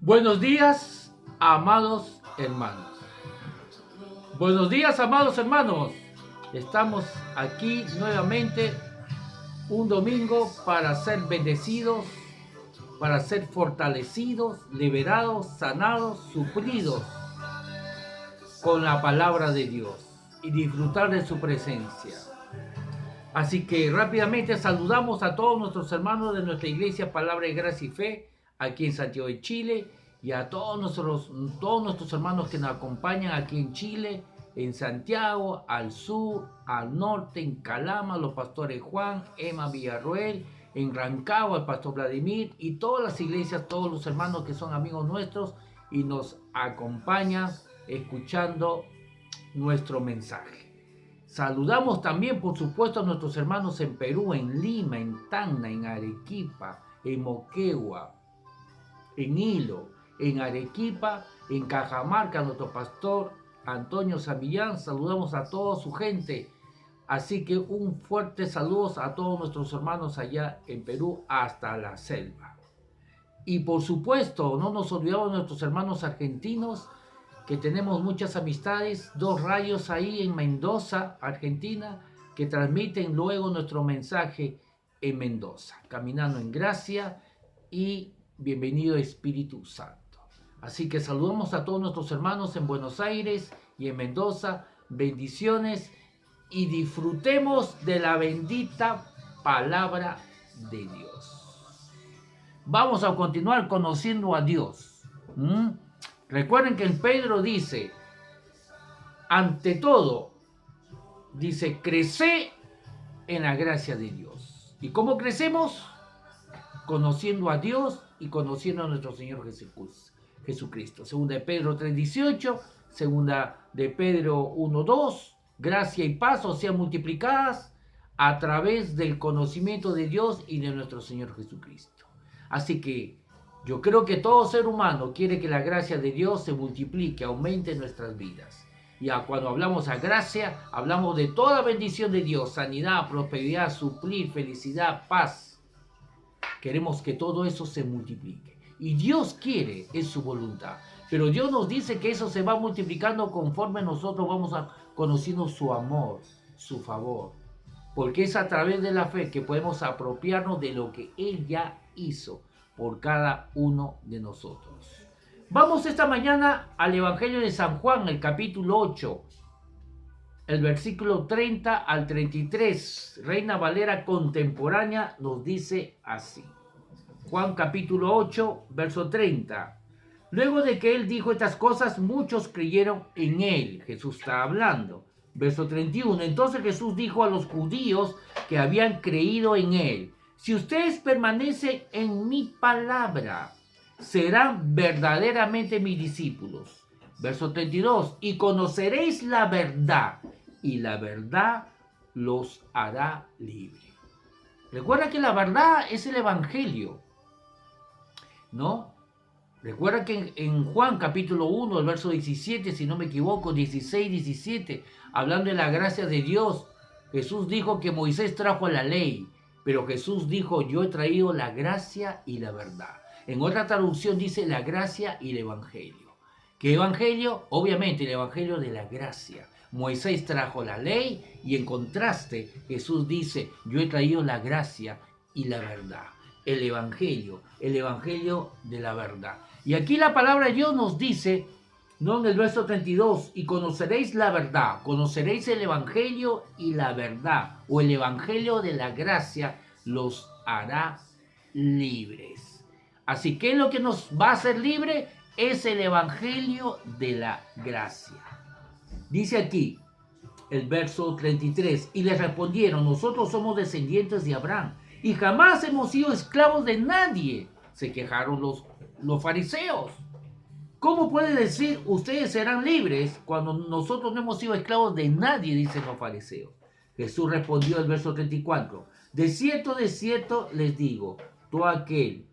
Buenos días, amados hermanos. Buenos días, amados hermanos. Estamos aquí nuevamente un domingo para ser bendecidos, para ser fortalecidos, liberados, sanados, suplidos con la palabra de Dios y disfrutar de su presencia. Así que rápidamente saludamos a todos nuestros hermanos de nuestra iglesia Palabra de Gracia y Fe aquí en Santiago de Chile y a todos nuestros hermanos que nos acompañan aquí en Chile, en Santiago, al sur, al norte, en Calama, los pastores Juan, Emma Villarroel, en Rancagua, el pastor Vladimir y todas las iglesias, todos los hermanos que son amigos nuestros y nos acompañan escuchando nuestro mensaje. Saludamos también, por supuesto, a nuestros hermanos en Perú, en Lima, en Tacna, en Arequipa, en Moquegua, en Hilo, en Arequipa, en Cajamarca, nuestro pastor Antonio Samillán. Saludamos a toda su gente. Así que un fuerte saludo a todos nuestros hermanos allá en Perú hasta la selva. Y por supuesto, no nos olvidamos de nuestros hermanos argentinos, que tenemos muchas amistades, 2 radios ahí en Mendoza, Argentina, que transmiten luego nuestro mensaje en Mendoza, Caminando en Gracia y Bienvenido Espíritu Santo. Así que saludamos a todos nuestros hermanos en Buenos Aires y en Mendoza, bendiciones y disfrutemos de la bendita palabra de Dios. Vamos a continuar conociendo a Dios. Recuerden que en Pedro dice, ante todo, dice, crece en la gracia de Dios. ¿Y cómo crecemos? Conociendo a Dios y conociendo a nuestro Señor Jesucristo. Segunda de Pedro 3:18, segunda de Pedro 1:2, gracia y paz os sean multiplicadas a través del conocimiento de Dios y de nuestro Señor Jesucristo. Así que yo creo que todo ser humano quiere que la gracia de Dios se multiplique, aumente en nuestras vidas. Y cuando hablamos a gracia, hablamos de toda bendición de Dios, sanidad, prosperidad, suplir, felicidad, paz. Queremos que todo eso se multiplique. Y Dios quiere, es su voluntad. Pero Dios nos dice que eso se va multiplicando conforme nosotros vamos conociendo su amor, su favor. Porque es a través de la fe que podemos apropiarnos de lo que Él ya hizo por cada uno de nosotros. Vamos esta mañana al Evangelio de San Juan, el capítulo 8, el versículo 30 al 33. Reina Valera contemporánea nos dice así. Juan capítulo 8, verso 30. Luego de que él dijo estas cosas, muchos creyeron en él. Jesús está hablando. Verso 31. Entonces Jesús dijo a los judíos que habían creído en él: si ustedes permanecen en mi palabra, serán verdaderamente mis discípulos. Verso 32. Y conoceréis la verdad, y la verdad los hará libres. Recuerda que la verdad es el Evangelio, ¿no? Recuerda que en Juan capítulo 1, el verso 17, si no me equivoco, 16, 17, hablando de la gracia de Dios, Jesús dijo que Moisés trajo la ley, pero Jesús dijo, yo he traído la gracia y la verdad. En otra traducción dice la gracia y el evangelio. ¿Qué evangelio? Obviamente el evangelio de la gracia. Moisés trajo la ley y en contraste Jesús dice, yo he traído la gracia y la verdad. El evangelio de la verdad. Y aquí la palabra de Dios nos dice, no, en el verso 32, y conoceréis la verdad, conoceréis el evangelio y la verdad, o el evangelio de la gracia los hará libres. Así que lo que nos va a hacer libre es el evangelio de la gracia. Dice aquí el verso 33, y les respondieron, nosotros somos descendientes de Abraham y jamás hemos sido esclavos de nadie. Se quejaron los fariseos. ¿Cómo puede decir ustedes serán libres cuando nosotros no hemos sido esclavos de nadie? Dicen los fariseos. Jesús respondió el verso 34. De cierto les digo, todo aquel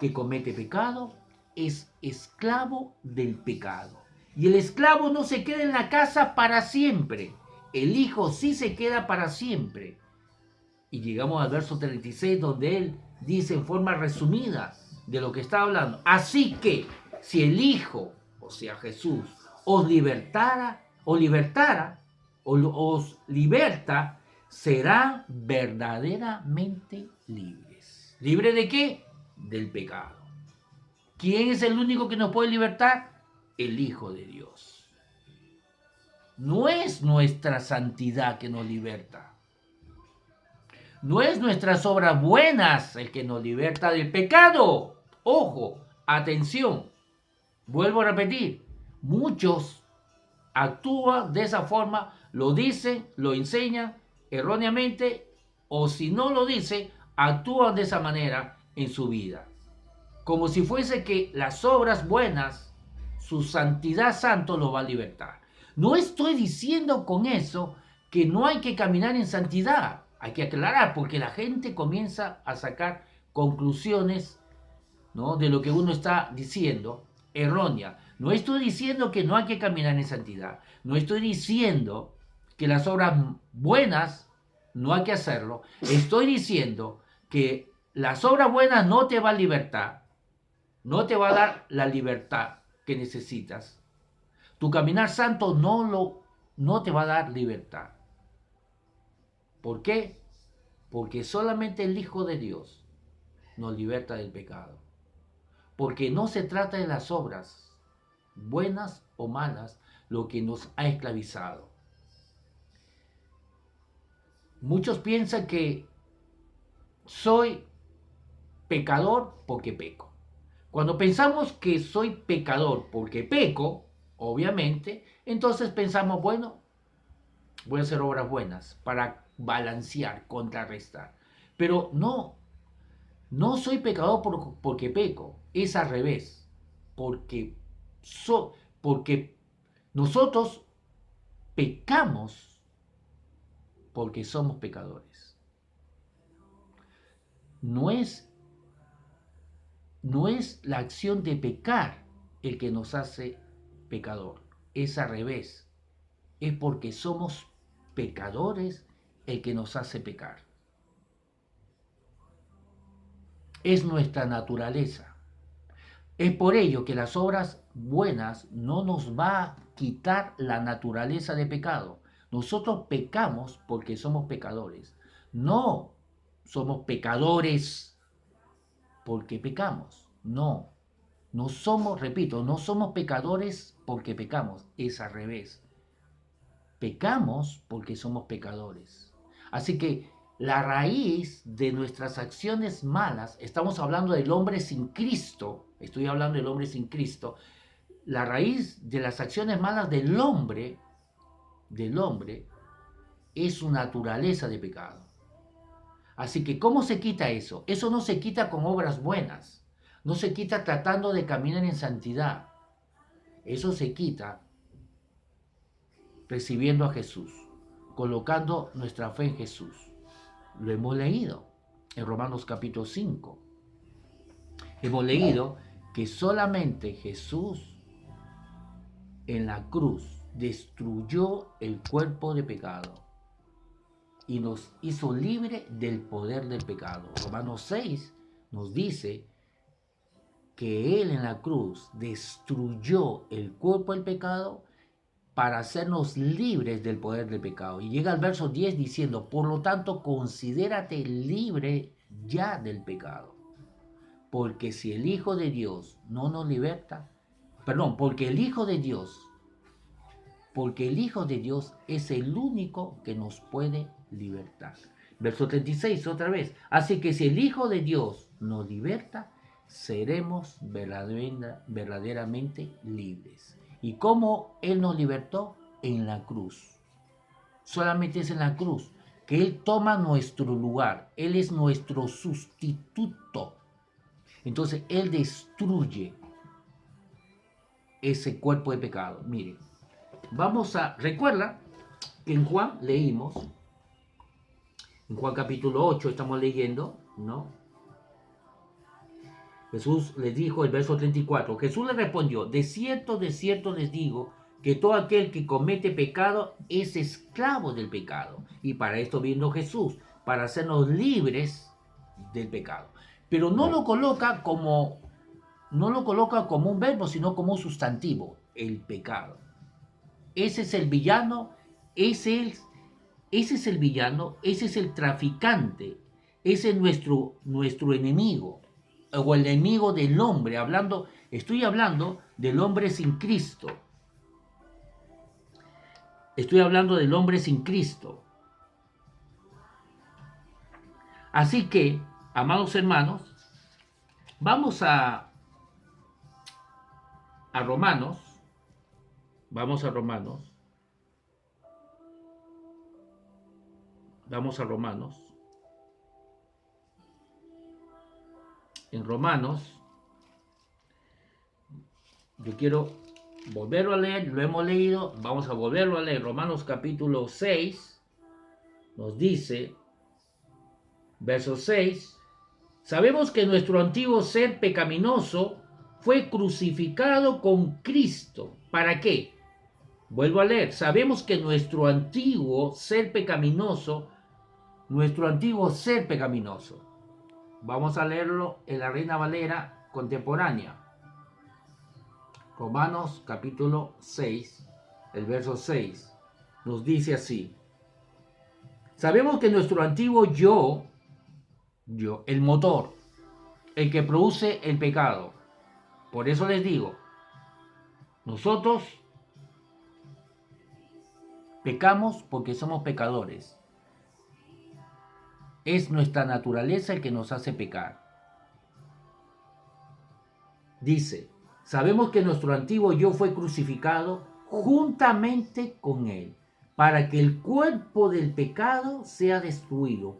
que comete pecado es esclavo del pecado. Y el esclavo no se queda en la casa para siempre. El hijo sí se queda para siempre. Y llegamos al verso 36 donde él dice en forma resumida, de lo que está hablando. Así que si el Hijo, o sea Jesús, os liberta, serán verdaderamente libres. ¿Libre de qué? Del pecado. ¿Quién es el único que nos puede libertar? El Hijo de Dios. No es nuestra santidad que nos liberta. No es nuestras obras buenas el que nos liberta del pecado. Ojo, atención. Vuelvo a repetir. Muchos actúan de esa forma, lo dicen, lo enseñan erróneamente, o si no lo dicen, actúan de esa manera en su vida. Como si fuese que las obras buenas, su santidad santo lo va a libertar. No estoy diciendo con eso que no hay que caminar en santidad. Hay que aclarar porque la gente comienza a sacar conclusiones, ¿no?, de lo que uno está diciendo, errónea. No estoy diciendo que no hay que caminar en santidad. No estoy diciendo que las obras buenas no hay que hacerlo. Estoy diciendo que las obras buenas no te van a libertar. No te va a dar la libertad que necesitas. Tu caminar santo no te va a dar libertad. ¿Por qué? Porque solamente el Hijo de Dios nos liberta del pecado. Porque no se trata de las obras, buenas o malas, lo que nos ha esclavizado. Muchos piensan que soy pecador porque peco. Cuando pensamos que soy pecador porque peco, obviamente, entonces pensamos, bueno, voy a hacer obras buenas para balancear, contrarrestar. Pero no soy pecador porque peco, es al revés. Porque nosotros pecamos porque somos pecadores. No es la acción de pecar el que nos hace pecador, es al revés. Es porque somos pecadores el que nos hace pecar. Es nuestra naturaleza. Es por ello que las obras buenas no nos va a quitar la naturaleza de pecado. Nosotros pecamos porque somos pecadores. No somos pecadores porque pecamos. No somos, repito, no somos pecadores porque pecamos. Es al revés. Pecamos porque somos pecadores. Así que la raíz de nuestras acciones malas, estamos hablando del hombre sin Cristo, estoy hablando del hombre sin Cristo, la raíz de las acciones malas del hombre es su naturaleza de pecado. Así que, ¿cómo se quita eso? Eso no se quita con obras buenas, no se quita tratando de caminar en santidad, eso se quita recibiendo a Jesús, colocando nuestra fe en Jesús. Lo hemos leído en Romanos capítulo 5. Hemos leído que solamente Jesús en la cruz destruyó el cuerpo de pecado y nos hizo libre del poder del pecado. Romanos 6 nos dice que Él en la cruz destruyó el cuerpo del pecado para hacernos libres del poder del pecado. Y llega al verso 10 diciendo, por lo tanto, considérate libre ya del pecado. Porque si el Hijo de Dios no nos liberta, porque el Hijo de Dios es el único que nos puede libertar. Verso 36 otra vez. Así que si el Hijo de Dios nos liberta, seremos verdaderamente libres. ¿Y cómo Él nos libertó? En la cruz. Solamente es en la cruz que Él toma nuestro lugar. Él es nuestro sustituto. Entonces Él destruye ese cuerpo de pecado. Miren, recuerda que en Juan leímos, en Juan capítulo 8 estamos leyendo, ¿no? Jesús les dijo, el verso 34, Jesús les respondió, de cierto les digo, que todo aquel que comete pecado es esclavo del pecado. Y para esto vino Jesús, para hacernos libres del pecado. pero no lo coloca como un verbo, sino como un sustantivo, el pecado. Ese es el villano, ese es el villano, ese es el traficante, ese es nuestro enemigo, o el enemigo del hombre. Estoy hablando del hombre sin Cristo. Estoy hablando del hombre sin Cristo. Así que, amados hermanos, vamos a Romanos. Vamos a Romanos. Vamos a Romanos. En Romanos, yo quiero volverlo a leer, lo hemos leído, vamos a volverlo a leer. Romanos capítulo 6 nos dice, verso 6, sabemos que nuestro antiguo ser pecaminoso fue crucificado con Cristo. ¿Para qué? Vuelvo a leer, sabemos que nuestro antiguo ser pecaminoso, vamos a leerlo en la Reina Valera contemporánea. Romanos capítulo 6, el verso 6, nos dice así. Sabemos que nuestro antiguo yo, el motor, el que produce el pecado. Por eso les digo, nosotros pecamos porque somos pecadores. Es nuestra naturaleza el que nos hace pecar. Dice, sabemos que nuestro antiguo yo fue crucificado juntamente con él, para que el cuerpo del pecado sea destruido,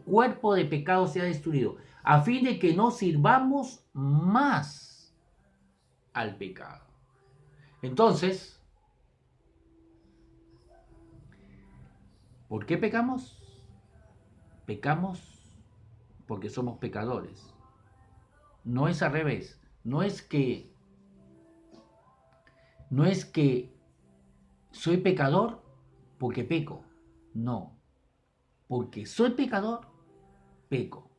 a fin de que no sirvamos más al pecado. Entonces, ¿por qué pecamos? Pecamos porque somos pecadores. No es al revés. No es que soy pecador porque peco. No. Porque soy pecador, peco.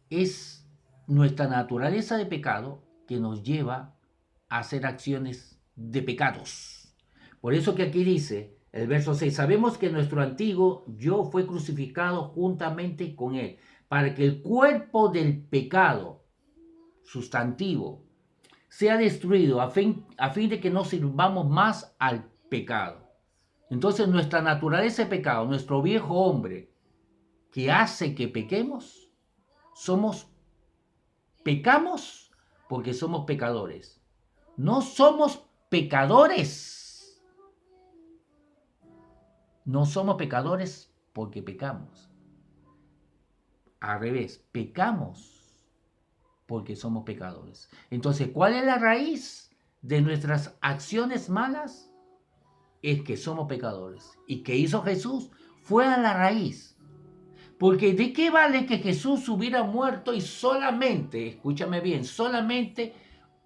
Es nuestra naturaleza de pecado que nos lleva a hacer acciones de pecados. Por eso que aquí dice el verso 6, sabemos que nuestro antiguo yo fue crucificado juntamente con él, para que el cuerpo del pecado, sustantivo, sea destruido, a fin de que no sirvamos más al pecado. Entonces nuestra naturaleza de pecado, nuestro viejo hombre, que hace que pequemos, pecamos porque somos pecadores. No somos pecadores. No somos pecadores porque pecamos. Al revés, pecamos porque somos pecadores. Entonces, ¿cuál es la raíz de nuestras acciones malas? Es que somos pecadores. ¿Y qué hizo Jesús? Fue a la raíz. Porque ¿de qué vale que Jesús hubiera muerto y solamente, escúchame bien, solamente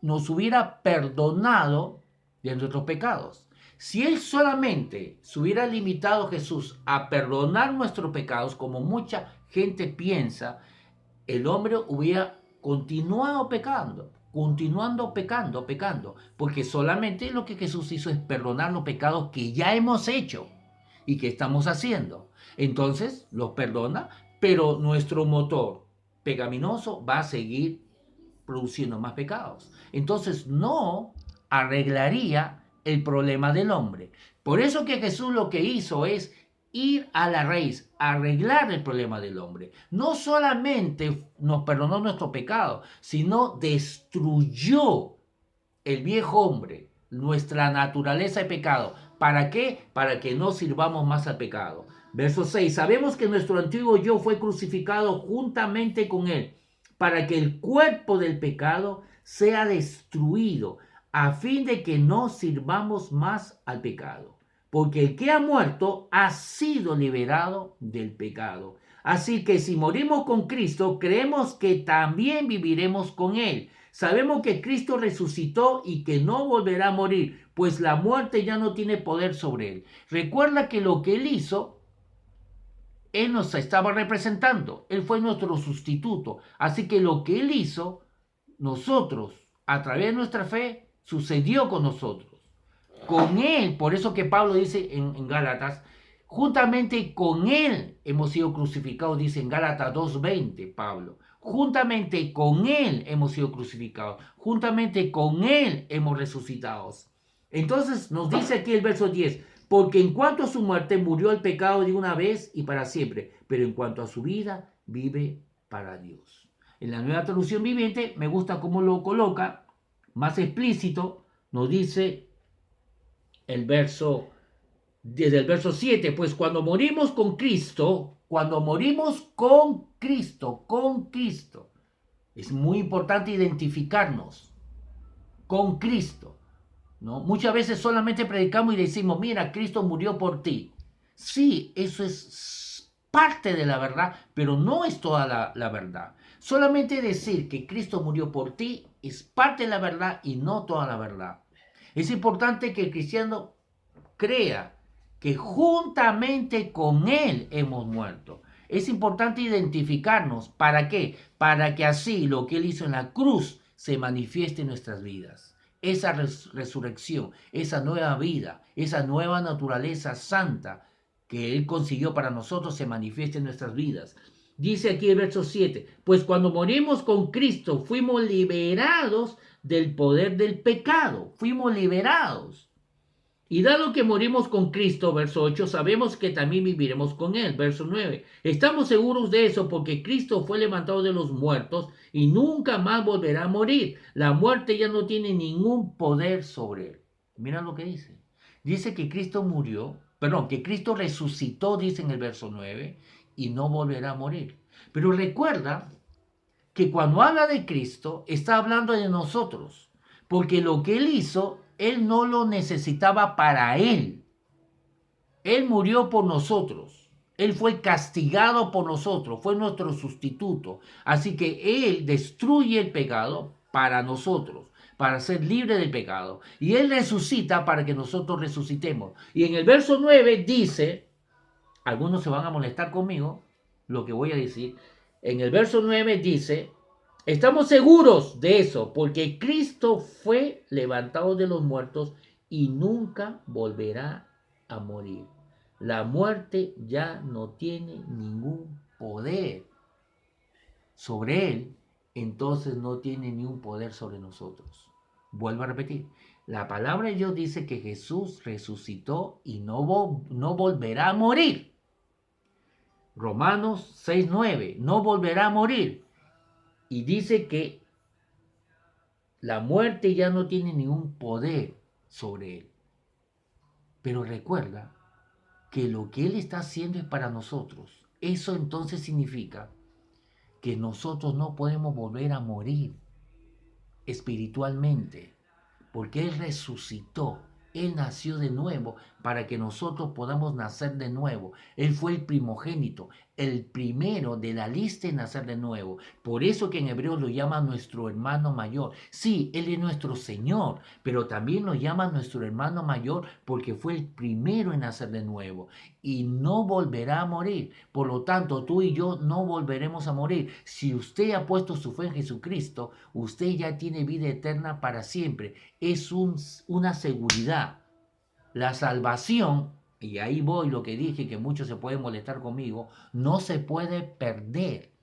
nos hubiera perdonado de nuestros pecados? Si Él solamente se hubiera limitado, Jesús, a perdonar nuestros pecados, como mucha gente piensa, el hombre hubiera continuando pecando, porque solamente lo que Jesús hizo es perdonar los pecados que ya hemos hecho y que estamos haciendo. Entonces los perdona, pero nuestro motor pecaminoso va a seguir produciendo más pecados. Entonces no arreglaría el problema del hombre. Por eso que Jesús lo que hizo es ir a la raíz, arreglar el problema del hombre. No solamente nos perdonó nuestro pecado, sino destruyó el viejo hombre, nuestra naturaleza de pecado. ¿Para qué? Para que no sirvamos más al pecado. Verso 6. Sabemos que nuestro antiguo yo fue crucificado juntamente con él, para que el cuerpo del pecado sea destruido, a fin de que no sirvamos más al pecado. Porque el que ha muerto ha sido liberado del pecado. Así que si morimos con Cristo, creemos que también viviremos con Él. Sabemos que Cristo resucitó y que no volverá a morir, pues la muerte ya no tiene poder sobre Él. Recuerda que lo que Él hizo Él nos estaba representando. Él fue nuestro sustituto. Así que lo que Él hizo, nosotros, a través de nuestra fe, sucedió con nosotros. Con Él, por eso que Pablo dice en Gálatas, juntamente con Él hemos sido crucificados, dice en Gálatas 2:20, Pablo. Juntamente con Él hemos sido crucificados. Juntamente con Él hemos resucitado. Entonces nos dice aquí el verso 10, porque en cuanto a su muerte murió el pecado de una vez y para siempre, pero en cuanto a su vida vive para Dios. En la Nueva Traducción Viviente me gusta cómo lo coloca, más explícito, nos dice el verso, desde el verso 7, pues cuando morimos con Cristo, con Cristo, es muy importante identificarnos con Cristo. ¿No? Muchas veces solamente predicamos y decimos, mira, Cristo murió por ti. Sí, eso es parte de la verdad, pero no es toda la verdad. Solamente decir que Cristo murió por ti es parte de la verdad y no toda la verdad. Es importante que el cristiano crea que juntamente con Él hemos muerto. Es importante identificarnos. ¿Para qué? Para que así lo que Él hizo en la cruz se manifieste en nuestras vidas. Esa resurrección, esa nueva vida, esa nueva naturaleza santa que Él consiguió para nosotros se manifieste en nuestras vidas. Dice aquí el verso 7, pues cuando morimos con Cristo fuimos liberados del poder del pecado, fuimos liberados. Y dado que morimos con Cristo, verso 8, sabemos que también viviremos con Él, verso 9. Estamos seguros de eso porque Cristo fue levantado de los muertos y nunca más volverá a morir. La muerte ya no tiene ningún poder sobre Él. Mira lo que dice. Dice que Cristo murió, perdón, que Cristo resucitó, dice en el verso 9, y no volverá a morir. Pero recuerda que cuando habla de Cristo, está hablando de nosotros, porque lo que Él hizo, Él no lo necesitaba para Él. Él murió por nosotros. Él fue castigado por nosotros, fue nuestro sustituto. Así que Él destruye el pecado para nosotros, para ser libre del pecado. Y Él resucita para que nosotros resucitemos. Y en el verso 9 dice, algunos se van a molestar conmigo, lo que voy a decir. En el verso 9 dice, estamos seguros de eso, porque Cristo fue levantado de los muertos y nunca volverá a morir. La muerte ya no tiene ningún poder sobre Él, entonces no tiene ningún poder sobre nosotros. Vuelvo a repetir, la palabra de Dios dice que Jesús resucitó y no volverá a morir. Romanos 6:9, no volverá a morir. Y dice que la muerte ya no tiene ningún poder sobre Él. Pero recuerda que lo que Él está haciendo es para nosotros. Eso entonces significa que nosotros no podemos volver a morir espiritualmente, porque Él resucitó, Él nació de nuevo para que nosotros podamos nacer de nuevo. Él fue el primogénito, el primero de la lista en nacer de nuevo. Por eso que en hebreo lo llama nuestro hermano mayor. Sí, Él es nuestro Señor, pero también lo llama nuestro hermano mayor porque fue el primero en nacer de nuevo y no volverá a morir. Por lo tanto, tú y yo no volveremos a morir. Si usted ha puesto su fe en Jesucristo, usted ya tiene vida eterna para siempre. Es una seguridad. La salvación, y ahí voy lo que dije, que muchos se pueden molestar conmigo, no se puede perder.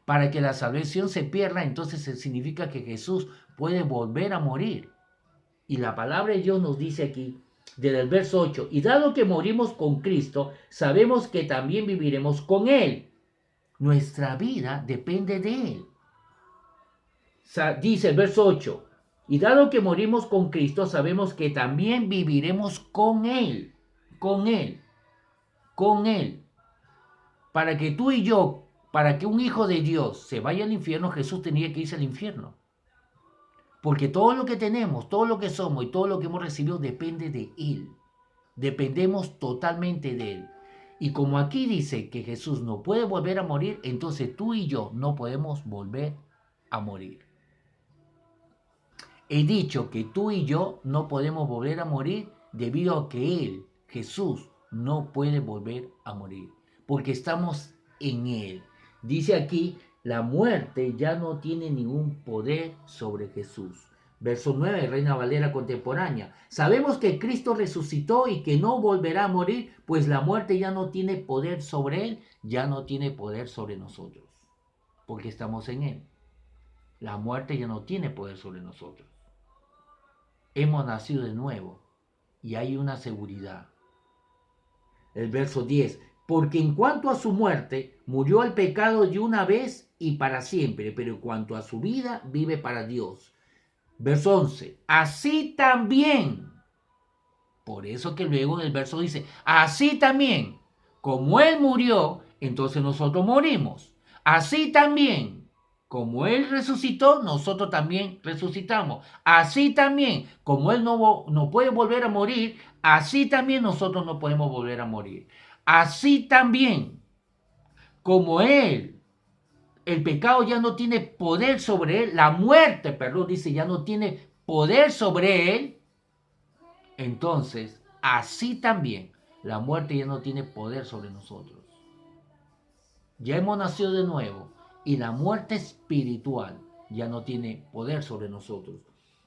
Para que la salvación se pierda, entonces significa que Jesús puede volver a morir. Y la palabra de Dios nos dice aquí, desde el verso 8, y dado que morimos con Cristo, sabemos que también viviremos con Él. Nuestra vida depende de Él. Dice el verso 8, y dado que morimos con Cristo, sabemos que también viviremos con Él, con Él, con Él. Para que tú y yo, para que un hijo de Dios se vaya al infierno, Jesús tenía que irse al infierno. Porque todo lo que tenemos, todo lo que somos y todo lo que hemos recibido depende de Él. Dependemos totalmente de Él. Y como aquí dice que Jesús no puede volver a morir, entonces tú y yo no podemos volver a morir. He dicho que tú y yo no podemos volver a morir debido a que Él, Jesús, no puede volver a morir. porque estamos en Él. Dice aquí, la muerte ya no tiene ningún poder sobre Jesús. Verso 9, Reina Valera contemporánea. Sabemos que Cristo resucitó y que no volverá a morir, pues la muerte ya no tiene poder sobre Él, ya no tiene poder sobre nosotros, porque estamos en Él. La muerte ya no tiene poder sobre nosotros. Hemos nacido de nuevo y hay una seguridad. El verso 10, porque en cuanto a su muerte, murió el pecado de una vez y para siempre, pero en cuanto a su vida, vive para Dios. Verso 11, así también, por eso que luego en el verso dice, así también, como Él murió, entonces nosotros morimos. Así también, como Él resucitó, nosotros también resucitamos. Así también, como Él no puede volver a morir, así también nosotros no podemos volver a morir. Así también, como Él, el pecado ya no tiene poder sobre Él, la muerte, perdón, dice, ya no tiene poder sobre Él, entonces, así también, la muerte ya no tiene poder sobre nosotros. Ya hemos nacido de nuevo y la muerte espiritual ya no tiene poder sobre nosotros.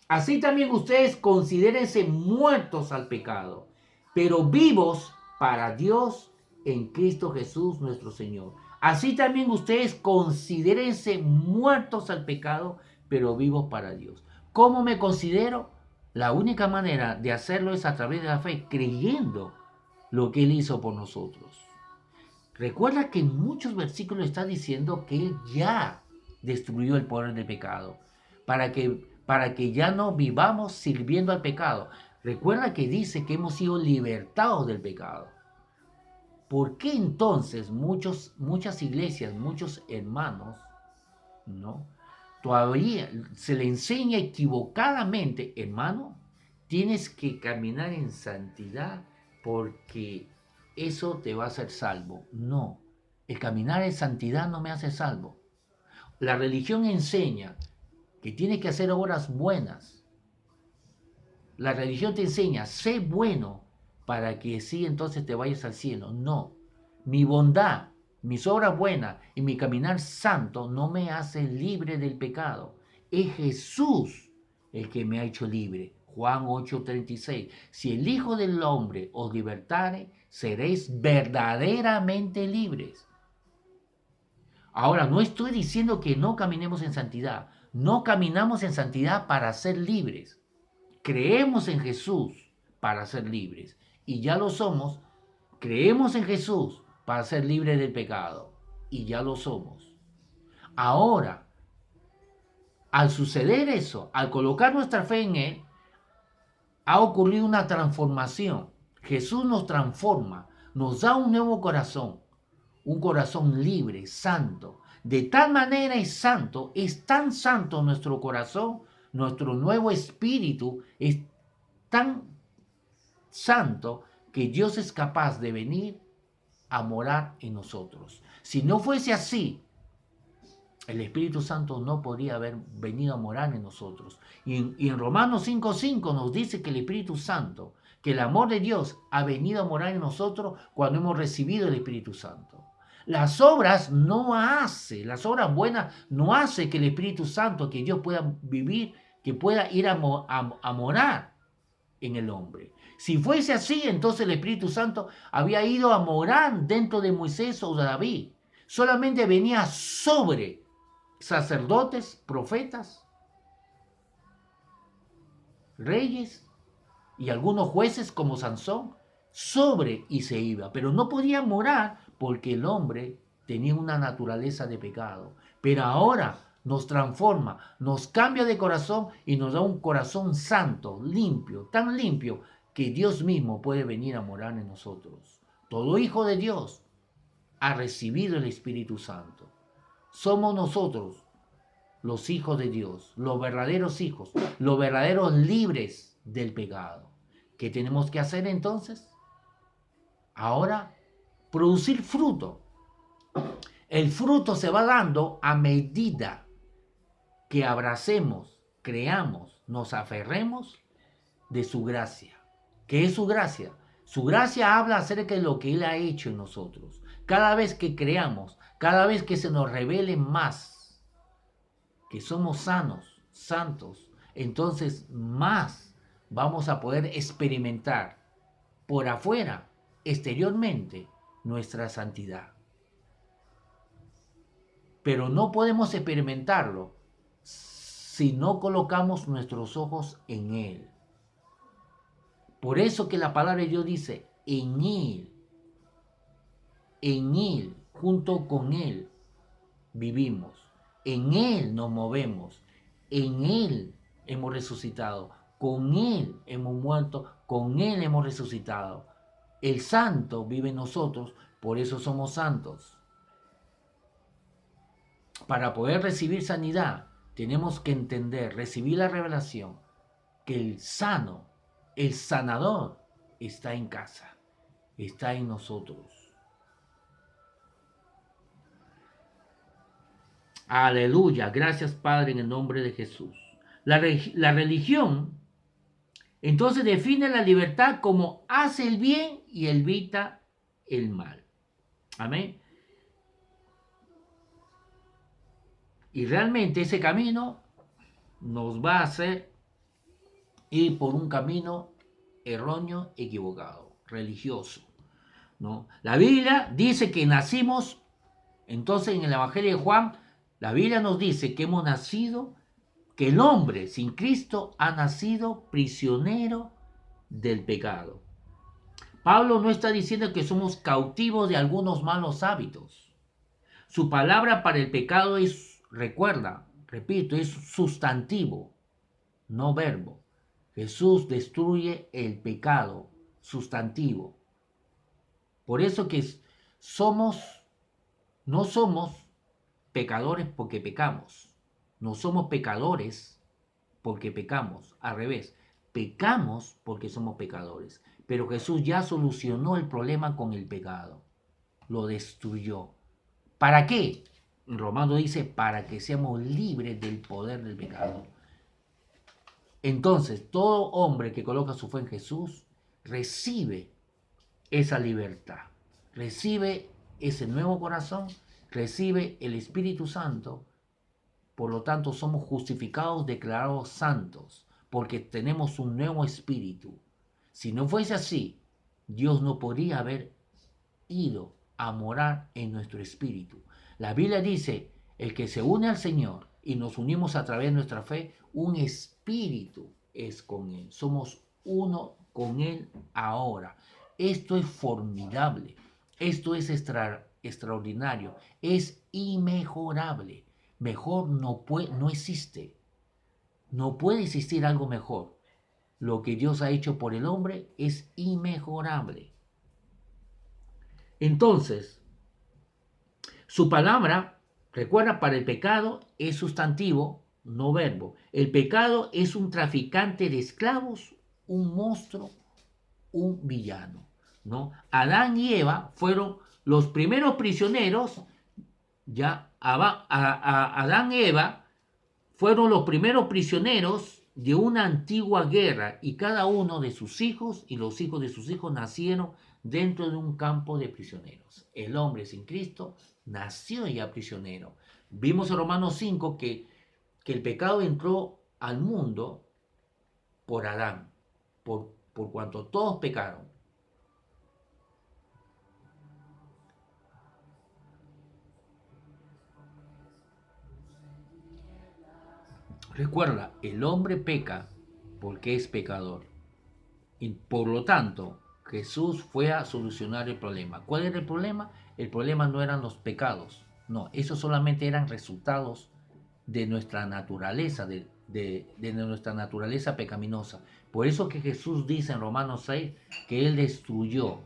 Así también ustedes considérense muertos al pecado, pero vivos para Dios en Cristo Jesús nuestro Señor. Así también ustedes considérense muertos al pecado, pero vivos para Dios. ¿Cómo me considero? La única manera de hacerlo es a través de la fe, creyendo lo que Él hizo por nosotros. Recuerda que en muchos versículos está diciendo que Él ya destruyó el poder del pecado, para que ya no vivamos sirviendo al pecado. Recuerda que dice que hemos sido libertados del pecado. ¿Por qué entonces muchas iglesias, muchos hermanos, ¿no? Todavía se le enseña equivocadamente, hermano, tienes que caminar en santidad porque eso te va a hacer salvo? No, el caminar en santidad no me hace salvo. La religión enseña que tienes que hacer obras buenas. La religión te enseña, sé bueno para que sí entonces te vayas al cielo. No, mi bondad, mis obras buenas y mi caminar santo no me hace libre del pecado. Es Jesús el que me ha hecho libre. Juan 8:36. Si el Hijo del Hombre os libertare, seréis verdaderamente libres. Ahora, no estoy diciendo que no caminemos en santidad. No caminamos en santidad para ser libres. Creemos en Jesús para ser libres. Y ya lo somos. Creemos en Jesús para ser libres del pecado. Y ya lo somos. Ahora, al suceder eso, al colocar nuestra fe en Él, ha ocurrido una transformación. Jesús nos transforma, nos da un nuevo corazón, un corazón libre, santo. De tal manera es tan santo nuestro corazón, nuestro nuevo espíritu es tan santo que Dios es capaz de venir a morar en nosotros. Si no fuese así, el Espíritu Santo no podría haber venido a morar en nosotros. Y en Romanos 5:5 nos dice que el Espíritu Santo, que el amor de Dios ha venido a morar en nosotros cuando hemos recibido el Espíritu Santo. Las obras buenas no hace que el Espíritu Santo, que Dios pueda vivir, que pueda ir a morar en el hombre. Si fuese así, entonces el Espíritu Santo había ido a morar dentro de Moisés o de David. Solamente venía sobre sacerdotes, profetas, reyes y algunos jueces como Sansón, sobre y se iba, pero no podía morar porque el hombre tenía una naturaleza de pecado. Pero ahora nos transforma, nos cambia de corazón y nos da un corazón santo, limpio, tan limpio que Dios mismo puede venir a morar en nosotros. Todo hijo de Dios ha recibido el Espíritu Santo. Somos nosotros los hijos de Dios, los verdaderos hijos, los verdaderos libres del pecado. ¿Qué tenemos que hacer entonces? Ahora, producir fruto. El fruto se va dando a medida que abracemos, creamos, nos aferremos de su gracia. ¿Qué es su gracia? Su gracia habla acerca de lo que Él ha hecho en nosotros. cada vez que creamos, cada vez que se nos revele más que somos sanos, santos, entonces más vamos a poder experimentar por afuera, exteriormente, nuestra santidad. Pero no podemos experimentarlo si no colocamos nuestros ojos en Él. Por eso que la palabra de Dios dice, en Él, junto con Él, vivimos. En Él nos movemos. En Él hemos resucitado. Con Él hemos muerto. Con Él hemos resucitado. El santo vive en nosotros, por eso somos santos. Para poder recibir sanidad, tenemos que entender, recibir la revelación, que el sano, el sanador, está en casa, está en nosotros. Aleluya, gracias Padre en el nombre de Jesús. La religión entonces define la libertad como hace el bien y evita el mal. Amén. Y realmente ese camino nos va a hacer ir por un camino erróneo, equivocado, religioso, ¿no? La Biblia dice que nacimos, entonces en el Evangelio de Juan, la Biblia nos dice que hemos nacido, que el hombre sin Cristo ha nacido prisionero del pecado. Pablo no está diciendo que somos cautivos de algunos malos hábitos. Su palabra para el pecado es, recuerda, repito, es sustantivo, no verbo. Jesús destruye el pecado, sustantivo. Por eso que no somos pecadores porque pecamos. No somos pecadores porque pecamos. Al revés, pecamos porque somos pecadores. Pero Jesús ya solucionó el problema con el pecado. Lo destruyó. ¿Para qué? Romano dice, para que seamos libres del poder del pecado. Entonces, todo hombre que coloca su fe en Jesús recibe esa libertad, recibe ese nuevo corazón, recibe el Espíritu Santo. Por lo tanto, somos justificados, declarados santos, porque tenemos un nuevo espíritu. Si no fuese así, Dios no podría haber ido a morar en nuestro espíritu. La Biblia dice, el que se une al Señor y nos unimos a través de nuestra fe, un espíritu es con Él. Somos uno con Él ahora. Esto es formidable. Esto es extraordinario. Es inmejorable. Mejor no existe. No puede existir algo mejor. Lo que Dios ha hecho por el hombre es inmejorable. Entonces, su palabra, recuerda, para el pecado es sustantivo, no verbo. El pecado es un traficante de esclavos, un monstruo, un villano, ¿no? Adán y Eva fueron los primeros prisioneros, ya Adán y Eva fueron los primeros prisioneros de una antigua guerra y cada uno de sus hijos y los hijos de sus hijos nacieron dentro de un campo de prisioneros. El hombre sin Cristo nació ya prisionero. Vimos en Romanos 5 que el pecado entró al mundo por Adán, por cuanto todos pecaron. Recuerda, el hombre peca porque es pecador. Y por lo tanto, Jesús fue a solucionar el problema. ¿Cuál era el problema? El problema no eran los pecados. No, esos solamente eran resultados de nuestra naturaleza, de nuestra naturaleza pecaminosa. Por eso que Jesús dice en Romanos 6 que Él destruyó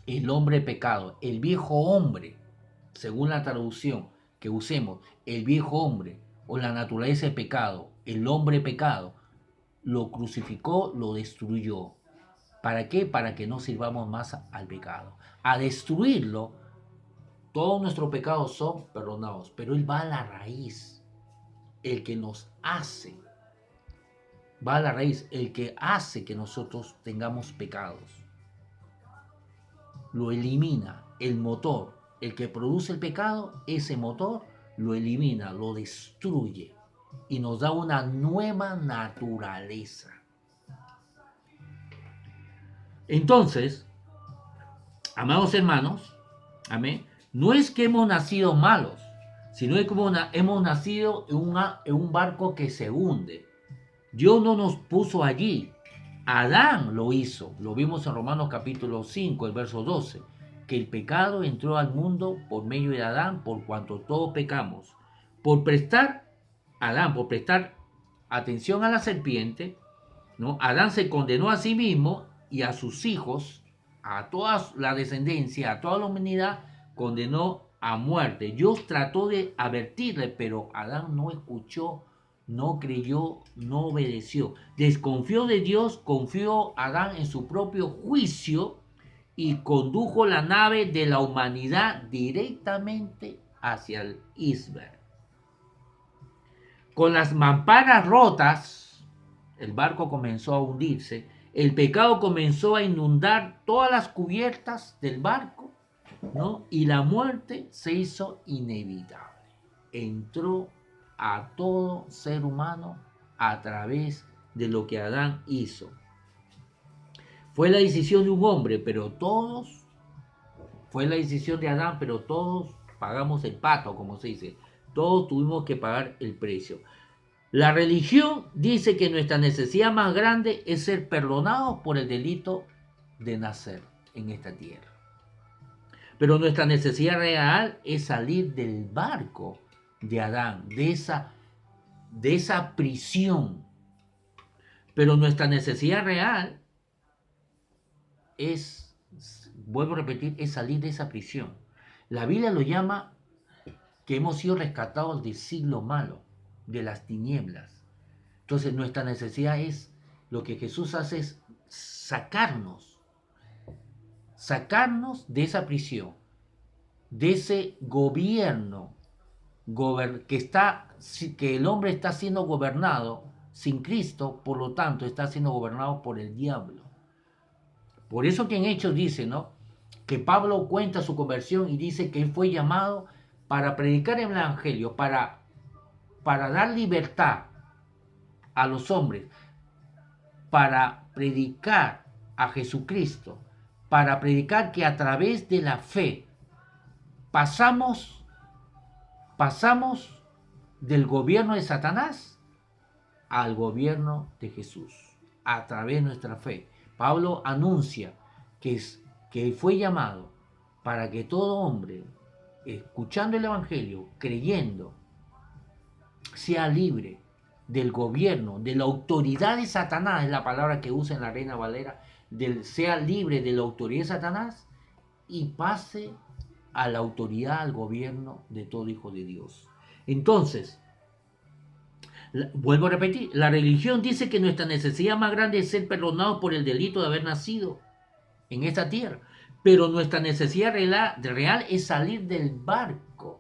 el hombre pecado, el viejo hombre, según la traducción que usemos, el viejo hombre o la naturaleza de pecado, el hombre pecado, lo crucificó, lo destruyó. ¿Para qué? Para que no sirvamos más al pecado. A destruirlo, todos nuestros pecados son perdonados, pero Él va a la raíz, el que nos hace, va a la raíz, el que hace que nosotros tengamos pecados. Lo elimina, el motor, el que produce el pecado, ese motor lo elimina, lo destruye y nos da una nueva naturaleza. Entonces, amados hermanos, amén, no es que hemos nacido malos, sino que hemos nacido en un barco que se hunde. Dios no nos puso allí. Adán lo hizo. Lo vimos en Romanos capítulo 5, el verso 12. Que el pecado entró al mundo por medio de Adán, por cuanto todos pecamos. Por prestar atención a la serpiente, ¿no? Adán se condenó a sí mismo y a sus hijos, a toda la descendencia, a toda la humanidad, condenó a muerte. Dios trató de advertirle, pero Adán no escuchó, no creyó, no obedeció. Desconfió de Dios, confió Adán en su propio juicio y condujo la nave de la humanidad directamente hacia el iceberg. Con las mamparas rotas, el barco comenzó a hundirse. El pecado comenzó a inundar todas las cubiertas del barco, ¿no? Y la muerte se hizo inevitable. Entró a todo ser humano a través de lo que Adán hizo. Fue la decisión de un hombre, pero todos, fue la decisión de Adán, pero todos pagamos el pato, como se dice. Todos tuvimos que pagar el precio. La religión dice que nuestra necesidad más grande es ser perdonados por el delito de nacer en esta tierra. Pero nuestra necesidad real es salir del barco de Adán, de esa prisión. Pero nuestra necesidad real es, vuelvo a repetir, es salir de esa prisión. La Biblia lo llama que hemos sido rescatados del siglo malo, de las tinieblas. Entonces nuestra necesidad es, lo que Jesús hace es sacarnos de esa prisión, de ese gobierno que el hombre está siendo gobernado sin Cristo, por lo tanto está siendo gobernado por el diablo. Por eso que en Hechos dice, ¿no?, que Pablo cuenta su conversión y dice que él fue llamado para predicar el evangelio, para dar libertad a los hombres, para predicar a Jesucristo, para predicar que a través de la fe pasamos del gobierno de Satanás al gobierno de Jesús, a través de nuestra fe. Pablo anuncia que fue llamado para que todo hombre, escuchando el evangelio, creyendo, sea libre del gobierno, de la autoridad de Satanás, es la palabra que usa en la Reina Valera, sea libre de la autoridad de Satanás y pase a la autoridad, al gobierno de todo hijo de Dios. Entonces, vuelvo a repetir, la religión dice que nuestra necesidad más grande es ser perdonados por el delito de haber nacido en esta tierra, pero nuestra necesidad real es salir del barco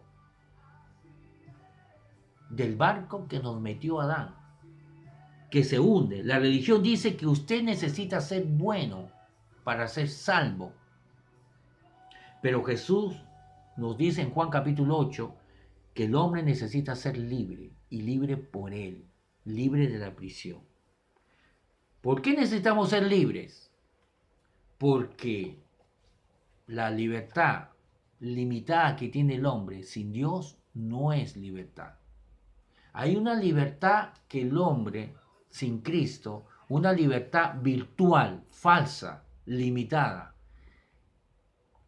que nos metió Adán, que se hunde. La religión dice que usted necesita ser bueno para ser salvo, pero Jesús nos dice en Juan capítulo 8 que el hombre necesita ser libre, y libre por él, libre de la prisión. ¿Por qué necesitamos ser libres? Porque la libertad limitada que tiene el hombre sin Dios no es libertad. Hay una libertad que el hombre sin Cristo, una libertad virtual, falsa, limitada,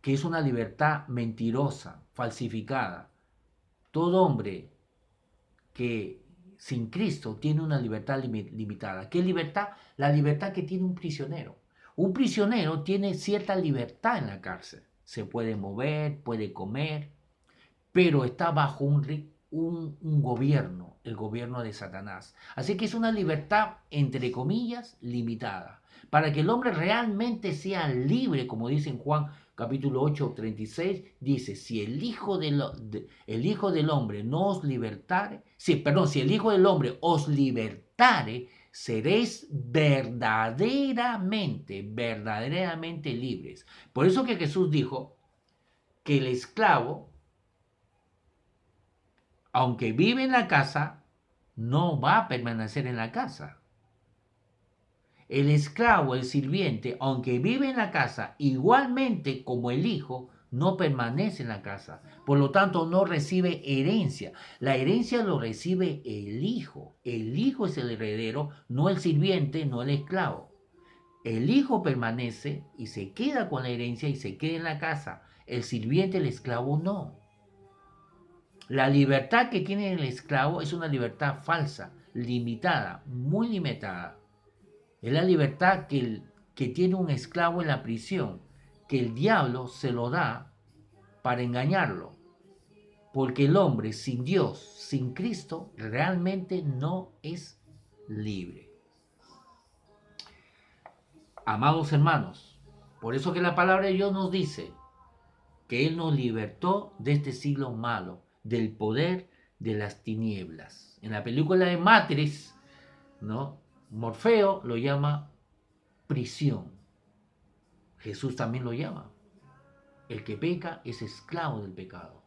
que es una libertad mentirosa, falsificada. Todo hombre que sin Cristo tiene una libertad limitada. ¿Qué libertad? La libertad que tiene un prisionero. Un prisionero tiene cierta libertad en la cárcel. Se puede mover, puede comer, pero está bajo un gobierno, el gobierno de Satanás. Así que es una libertad, entre comillas, limitada. Para que el hombre realmente sea libre, como dice en Juan capítulo 8, 36, dice, si el Hijo del Hombre no os libertare, si el Hijo del Hombre os libertare, seréis verdaderamente libres. Por eso que Jesús dijo que el esclavo, aunque vive en la casa, no va a permanecer en la casa. El esclavo, el sirviente, aunque vive en la casa, igualmente como el hijo, no permanece en la casa. Por lo tanto, no recibe herencia. La herencia lo recibe el hijo. El hijo es el heredero, no el sirviente, no el esclavo. El hijo permanece y se queda con la herencia y se queda en la casa. El sirviente, el esclavo, no. La libertad que tiene el esclavo es una libertad falsa, limitada, muy limitada. Es la libertad que tiene un esclavo en la prisión, que el diablo se lo da para engañarlo. Porque el hombre sin Dios, sin Cristo, realmente no es libre. Amados hermanos, por eso que la palabra de Dios nos dice que Él nos libertó de este siglo malo, del poder de las tinieblas. En la película de Matrix, ¿no? Morfeo lo llama prisión. Jesús también lo llama. El que peca es esclavo del pecado.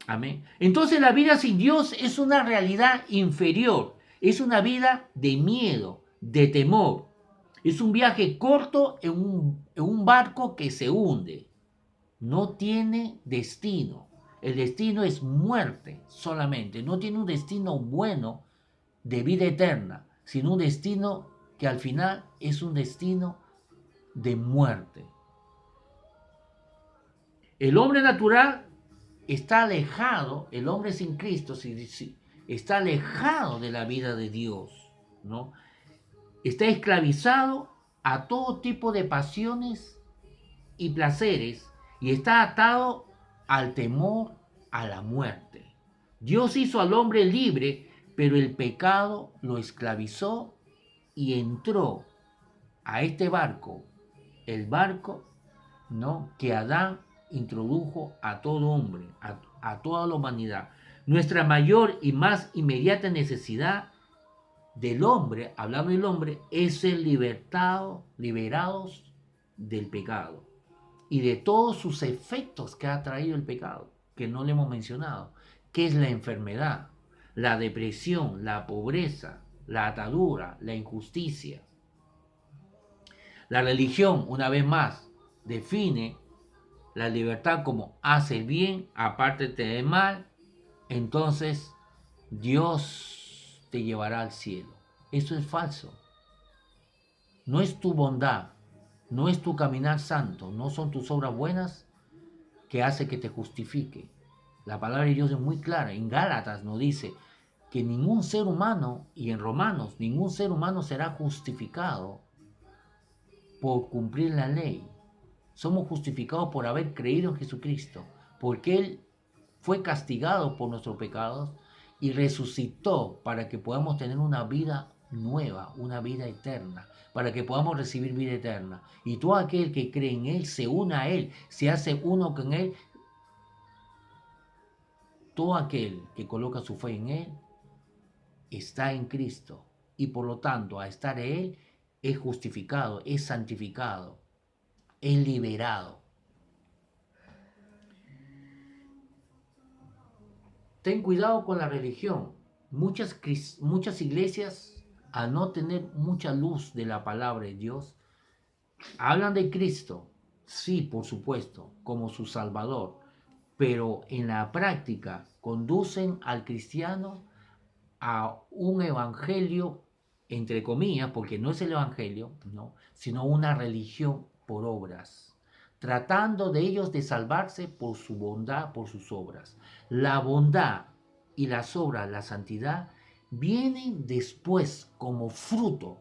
Amén. Entonces la vida sin Dios es una realidad inferior. Es una vida de miedo, de temor. Es un viaje corto en un barco que se hunde. No tiene destino. El destino es muerte solamente. No tiene un destino bueno de vida eterna, sino un destino que al final es un destino de muerte. El hombre natural está alejado, el hombre sin Cristo está alejado de la vida de Dios, ¿no? Está esclavizado a todo tipo de pasiones y placeres y está atado al temor a la muerte. Dios hizo al hombre libre, pero el pecado lo esclavizó y entró a este barco, el barco, ¿no?, que Adán introdujo a todo hombre, a toda la humanidad. Nuestra mayor y más inmediata necesidad del hombre, hablando del hombre, es ser liberados del pecado y de todos sus efectos que ha traído el pecado, que no le hemos mencionado, que es la enfermedad, la depresión, la pobreza, la atadura, la injusticia. La religión, una vez más, define la libertad como hace el bien, apártate del mal, entonces Dios te llevará al cielo. Eso es falso. No es tu bondad, no es tu caminar santo, no son tus obras buenas que hace que te justifique. La palabra de Dios es muy clara. En Gálatas nos dice que ningún ser humano, y en Romanos, ningún ser humano será justificado por cumplir la ley. Somos justificados por haber creído en Jesucristo, porque Él fue castigado por nuestros pecados y resucitó para que podamos tener una vida nueva, una vida eterna, para que podamos recibir vida eterna. Y todo aquel que cree en Él, se une a Él, se hace uno con Él. Todo aquel que coloca su fe en Él está en Cristo y por lo tanto, al estar en Él, es justificado, es santificado, es liberado. Ten cuidado con la religión. Muchas iglesias, al no tener mucha luz de la palabra de Dios, hablan de Cristo, sí, por supuesto, como su Salvador, pero en la práctica conducen al cristiano a un evangelio, entre comillas, porque no es el evangelio, ¿no?, sino una religión por obras, tratando de ellos de salvarse por su bondad, por sus obras. La bondad y las obras, la santidad, vienen después como fruto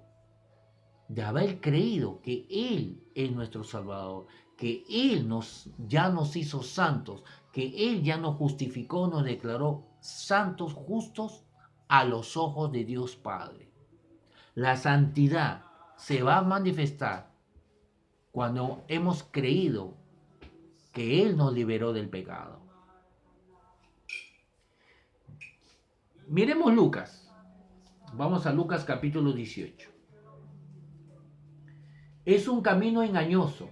de haber creído que Él es nuestro Salvador, que Él ya nos hizo santos, que Él ya nos justificó, nos declaró santos, justos a los ojos de Dios Padre. La santidad se va a manifestar cuando hemos creído que Él nos liberó del pecado. Miremos Lucas. Vamos a Lucas capítulo 18. Es un camino engañoso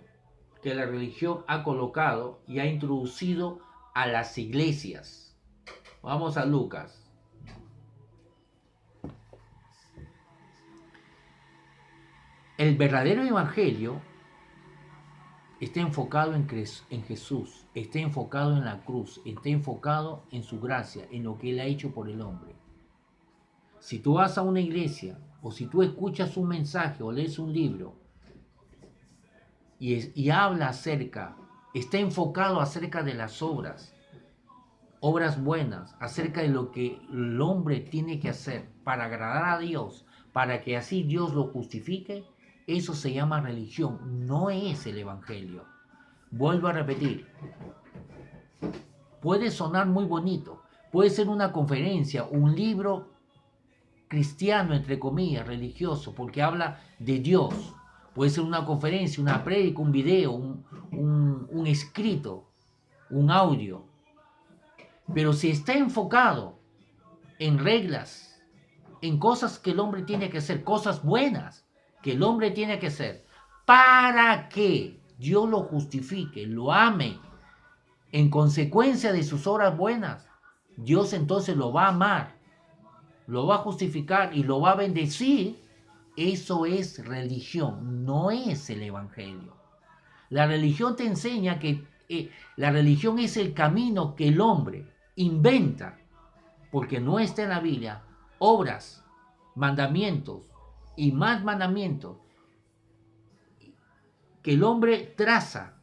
que la religión ha colocado y ha introducido a las iglesias. Vamos a Lucas. El verdadero evangelio está enfocado en Jesús, está enfocado en la cruz, está enfocado en su gracia, en lo que Él ha hecho por el hombre. Si tú vas a una iglesia o si tú escuchas un mensaje o lees un libro y habla acerca, está enfocado acerca de las obras buenas, acerca de lo que el hombre tiene que hacer para agradar a Dios, para que así Dios lo justifique, eso se llama religión, no es el evangelio. Vuelvo a repetir, puede sonar muy bonito, puede ser una conferencia, un libro cristiano, entre comillas, religioso, porque habla de Dios. Puede ser una conferencia, una prédica, un video, un escrito, un audio. Pero si está enfocado en reglas, en cosas que el hombre tiene que hacer, cosas buenas que el hombre tiene que hacer, para que Dios lo justifique, lo ame, en consecuencia de sus obras buenas, Dios entonces lo va a amar, lo va a justificar y lo va a bendecir. Eso es religión, no es el evangelio. La religión te enseña que la religión es el camino que el hombre inventa, porque no está en la Biblia, obras, mandamientos y más mandamientos que el hombre traza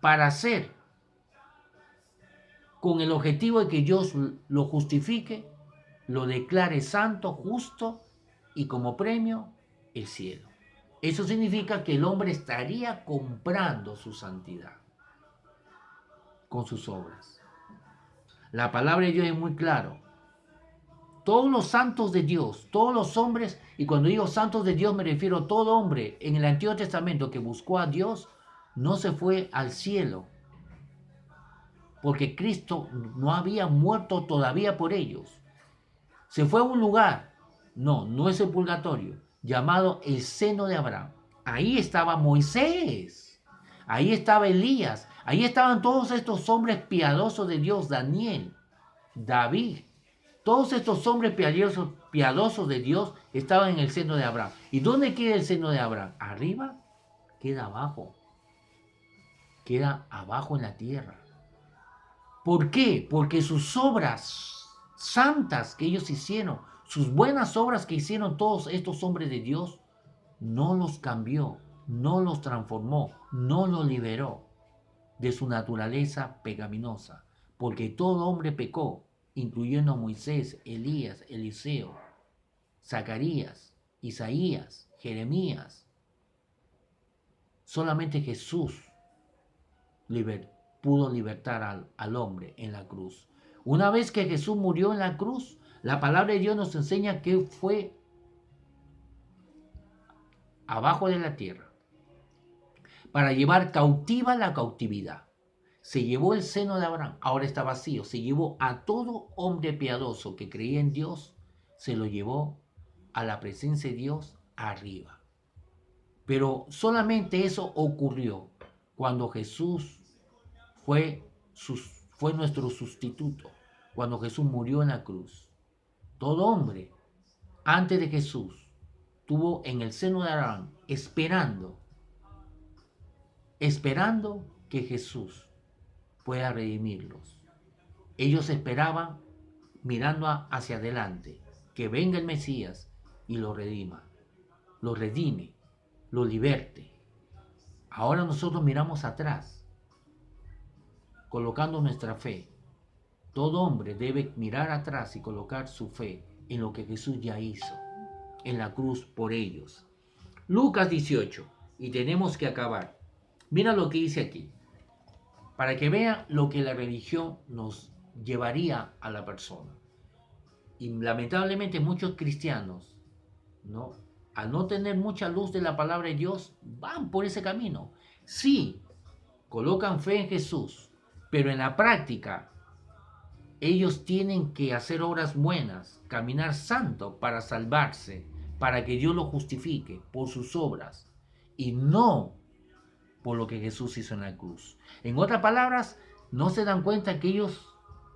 para hacer con el objetivo de que Dios lo justifique, lo declare santo, justo y como premio el cielo. Eso significa que el hombre estaría comprando su santidad con sus obras. La palabra de Dios es muy claro. Todos los santos de Dios, todos los hombres, y cuando digo santos de Dios me refiero a todo hombre en el Antiguo Testamento que buscó a Dios, no se fue al cielo, porque Cristo no había muerto todavía por ellos. Se fue a un lugar, no es el purgatorio, llamado el seno de Abraham. Ahí estaba Moisés, ahí estaba Elías, ahí estaban todos estos hombres piadosos de Dios, Daniel, David. Todos estos hombres piadosos de Dios estaban en el seno de Abraham. ¿Y dónde queda el seno de Abraham? ¿Arriba? Queda abajo. Queda abajo en la tierra. ¿Por qué? Porque sus obras santas que ellos hicieron, sus buenas obras que hicieron todos estos hombres de Dios, no los cambió, no los transformó, no los liberó de su naturaleza pecaminosa. Porque todo hombre pecó, incluyendo a Moisés, Elías, Eliseo, Zacarías, Isaías, Jeremías. Solamente Jesús pudo libertar al hombre en la cruz. Una vez que Jesús murió en la cruz, la palabra de Dios nos enseña que fue abajo de la tierra para llevar cautiva la cautividad. Se llevó el seno de Abraham, ahora está vacío. Se llevó a todo hombre piadoso que creía en Dios, se lo llevó a la presencia de Dios arriba. Pero solamente eso ocurrió cuando Jesús fue nuestro sustituto, cuando Jesús murió en la cruz. Todo hombre, antes de Jesús, estuvo en el seno de Abraham, esperando que Jesús pueda redimirlos. Ellos esperaban mirando hacia adelante, que venga el Mesías y lo redime, lo liberte. Ahora nosotros miramos atrás, colocando nuestra fe. Todo hombre debe mirar atrás y colocar su fe en lo que Jesús ya hizo, en la cruz por ellos. Lucas 18, y tenemos que acabar. Mira lo que dice aquí, para que vean lo que la religión nos llevaría a la persona. Y lamentablemente muchos cristianos, al no tener mucha luz de la palabra de Dios, van por ese camino. Sí, colocan fe en Jesús, pero en la práctica ellos tienen que hacer obras buenas, caminar santo para salvarse, para que Dios lo justifique por sus obras, y no por lo que Jesús hizo en la cruz. En otras palabras, no se dan cuenta que ellos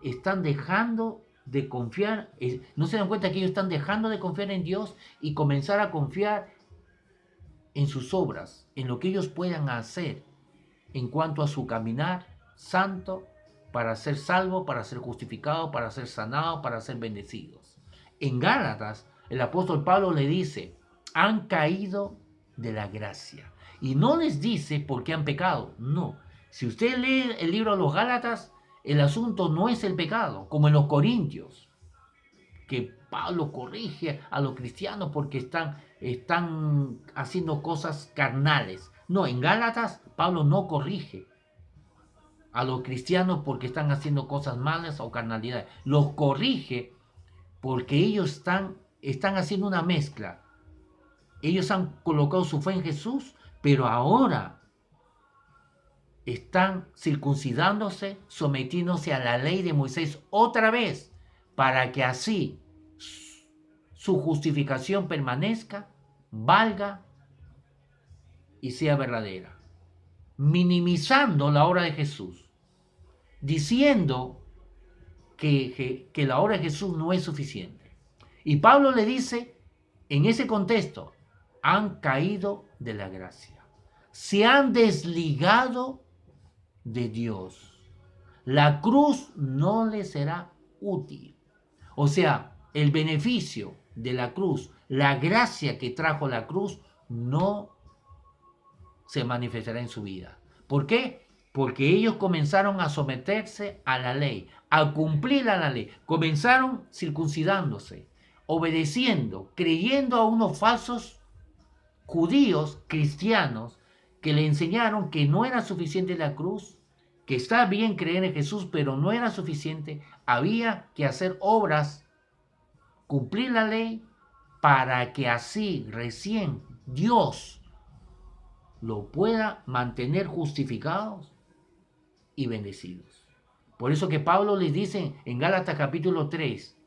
están dejando de confiar, no se dan cuenta que ellos están dejando de confiar en Dios y comenzar a confiar en sus obras, en lo que ellos puedan hacer en cuanto a su caminar santo para ser salvo, para ser justificado, para ser sanado, para ser bendecidos. En Gálatas, el apóstol Pablo le dice, han caído de la gracia. Y no les dice por qué han pecado, no. Si usted lee el libro de los Gálatas, el asunto no es el pecado, como en los Corintios, que Pablo corrige a los cristianos porque están haciendo cosas carnales. No, en Gálatas Pablo no corrige a los cristianos porque están haciendo cosas malas o carnalidades. Los corrige porque ellos están haciendo una mezcla. Ellos han colocado su fe en Jesús, pero ahora están circuncidándose, sometiéndose a la ley de Moisés otra vez, para que así su justificación permanezca, valga y sea verdadera. Minimizando la obra de Jesús, diciendo que la obra de Jesús no es suficiente. Y Pablo le dice, en ese contexto, han caído de la gracia, se han desligado de Dios. La cruz no les será útil. O sea, el beneficio de la cruz, la gracia que trajo la cruz, no se manifestará en su vida. ¿Por qué? Porque ellos comenzaron a someterse a la ley, a cumplir a la ley. Comenzaron circuncidándose, obedeciendo, creyendo a unos falsos judíos cristianos que le enseñaron que no era suficiente la cruz, que está bien creer en Jesús, pero no era suficiente. Había que hacer obras, cumplir la ley, para que así recién Dios lo pueda mantener justificados y bendecidos. Por eso que Pablo les dice en Gálatas capítulo 3,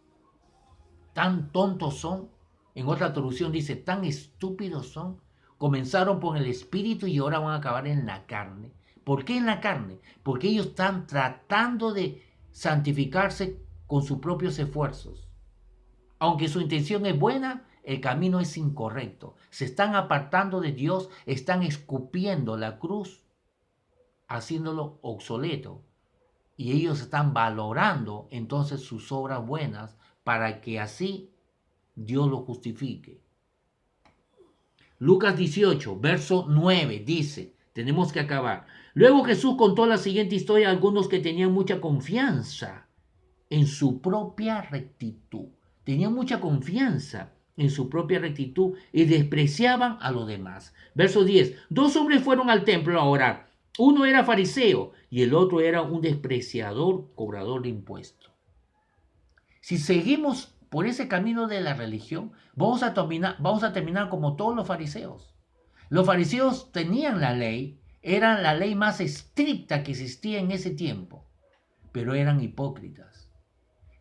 tan tontos son. En otra traducción dice, tan estúpidos son. Comenzaron por el espíritu y ahora van a acabar en la carne. ¿Por qué en la carne? Porque ellos están tratando de santificarse con sus propios esfuerzos. Aunque su intención es buena, el camino es incorrecto. Se están apartando de Dios, están escupiendo la cruz, haciéndolo obsoleto. Y ellos están valorando entonces sus obras buenas para que así Dios lo justifique. Lucas 18, verso 9 dice, tenemos que acabar. Luego Jesús contó la siguiente historia a algunos que tenían mucha confianza en su propia rectitud. Tenían mucha confianza en su propia rectitud y despreciaban a los demás. Verso 10, 2 hombres fueron al templo a orar. Uno era fariseo y el otro era un despreciador, cobrador de impuestos. Si seguimos por ese camino de la religión, vamos a terminar como todos los fariseos. Los fariseos tenían la ley, eran la ley más estricta que existía en ese tiempo, pero eran hipócritas.